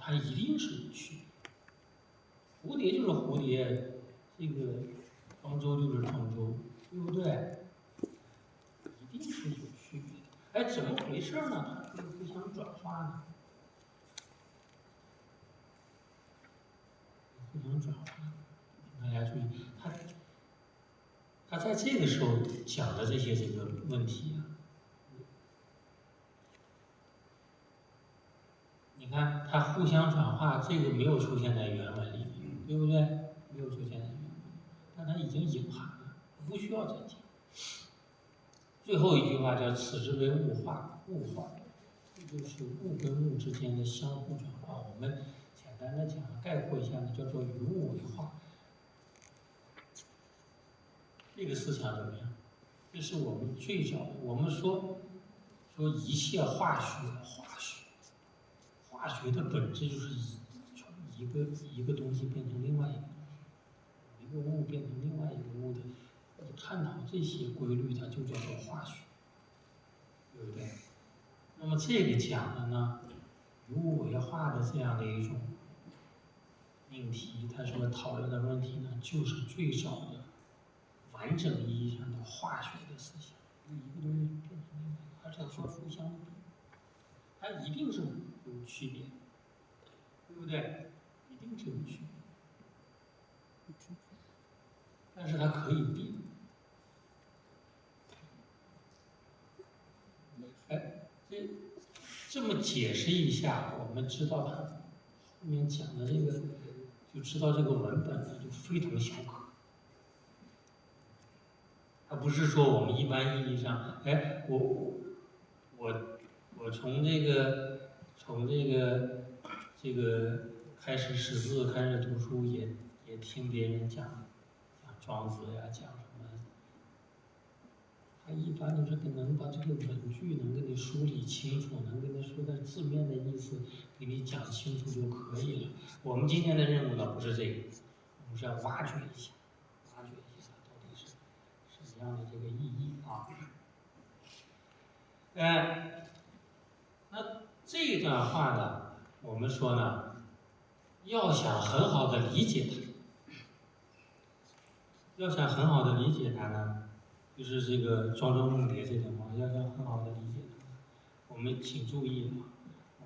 它一定是有区别。蝴蝶就是蝴蝶，这个庄周就是庄周，对不对？一定是有区别的。哎，怎么回事呢？它可以互相转化呢？互相转化，大家注意，他在这个时候讲的这个问题啊，你看它互相转化，这个没有出现在原文里面，对不对？没有出现在原文里，但它已经隐含了，不需要再讲。最后一句话叫"此之为物化"，物化，这就是物跟物之间的相互转化。我们简单的讲，概括一下呢，叫做"与物为化"。这个思想怎么样？这是我们最早的。我们说一切化学的本质就是从一个东西变成另外一个东西，一个物变成另外一个物的。探讨这些规律，它就叫做化学，对不对？那么这个讲的呢，与物为化的这样的一种命题，它所讨论的问题呢，就是最早的完整意义上的化学的思想，一个东西变成另外一个，而且它互相比，它一定是有区别，对不对？一定是有区别，但是它可以变。哎，这么解释一下，我们知道它后面讲的这个，就知道这个文本呢就非同小可。它不是说我们一般意义上，哎，我从这个开始识字，开始读书，也听别人讲庄子呀，讲什么。他一般都是能把这个文句能给你梳理清楚，能给你说的字面的意思给你讲清楚就可以了。我们今天的任务呢不是这个，我们是要挖掘一下它到底是什么样的这个意义啊？那这一段话呢，我们说呢，要想很好的理解它呢，就是这个庄周梦蝶这段话，要想很好的理解它，我们请注意啊，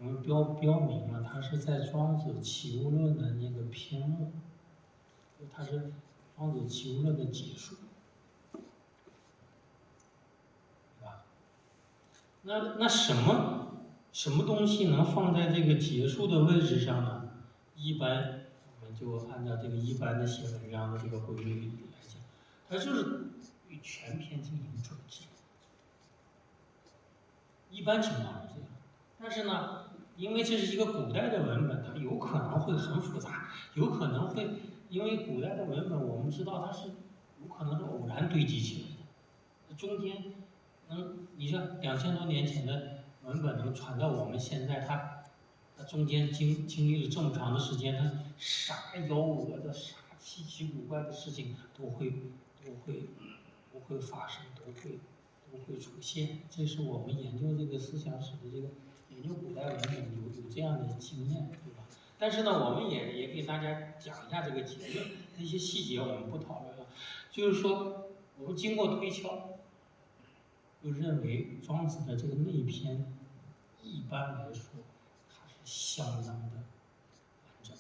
我们标明了它是在庄子《齐物论》的那个篇目，它是庄子《齐物论》的结束，对吧？那什么东西能放在这个结束的位置上呢？一般我们就按照这个一般的写文章的这个规律来讲，它就是对全篇进行转记。一般情况是这样，但是呢，因为这是一个古代的文本，它有可能会很复杂，有可能会因为古代的文本，我们知道它是有可能是偶然堆积起来的，中间你像2000多年前的文本能传到我们现在，它中间经历了这么长的时间，它啥幺蛾的、啥稀奇古怪的事情都会发生，都会出现。这是我们研究这个思想史的这个研究古代文本有这样的经验，对吧？但是呢，我们也给大家讲一下这个结论，那些细节我们不讨论了。就是说，我们经过推敲。就认为庄子的这个内篇，一般来说，它是相当的完整，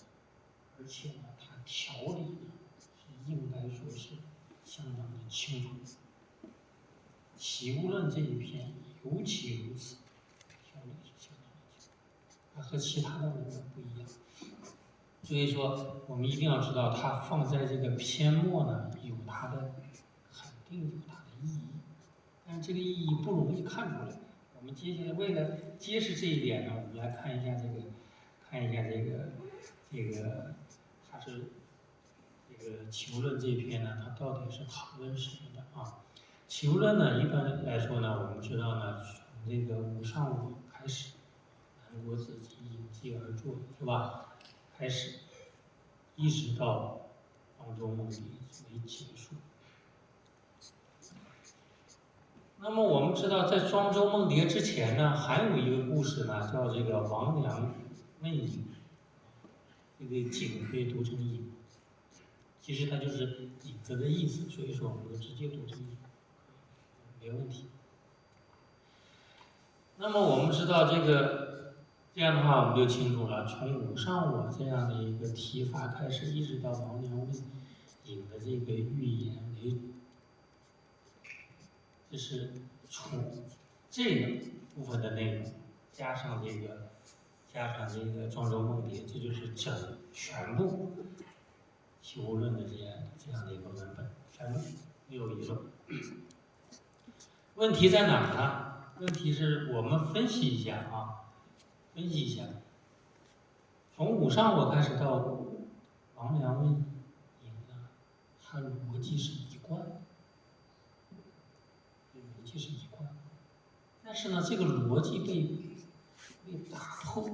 而且呢，它条理呢是应该说是相当的清楚。齐物论这一篇尤其如此，条理是相当的清楚，它和其他的文本不一样。所以说，我们一定要知道，它放在这个篇末呢，有它的肯定有它的意义。但这个意义不容易看出来。我们接下来为了揭示这一点呢，我们来看一下这个，它是这个《齐物论》这一篇呢，它到底是讨论什么的啊？《齐物论》呢，一般来说呢，我们知道呢，从这个吴尚武开始，南国子集引记而作，是吧？开始，一直到庄周梦蝶为结束。那么我们知道，在庄周梦蝶之前呢，还有一个故事呢，叫这个王良媚影。这个景可以读成影，其实它就是影子的意思，所以说我们就直接读成影，没问题。那么我们知道这样的话我们就清楚了，从无上我这样的一个提法开始，一直到王娘问影的这个寓言为主，这是从这个部分的内容加上这个庄周梦蝶，这就是全部齐物论的这样的一个文本，全部没有遗漏。问题在哪儿呢？问题是我们分析一下啊，分析一下，从无上我开始到王良问影呢，它逻辑是一贯的，逻辑是一贯的，但是呢，这个逻辑被打破。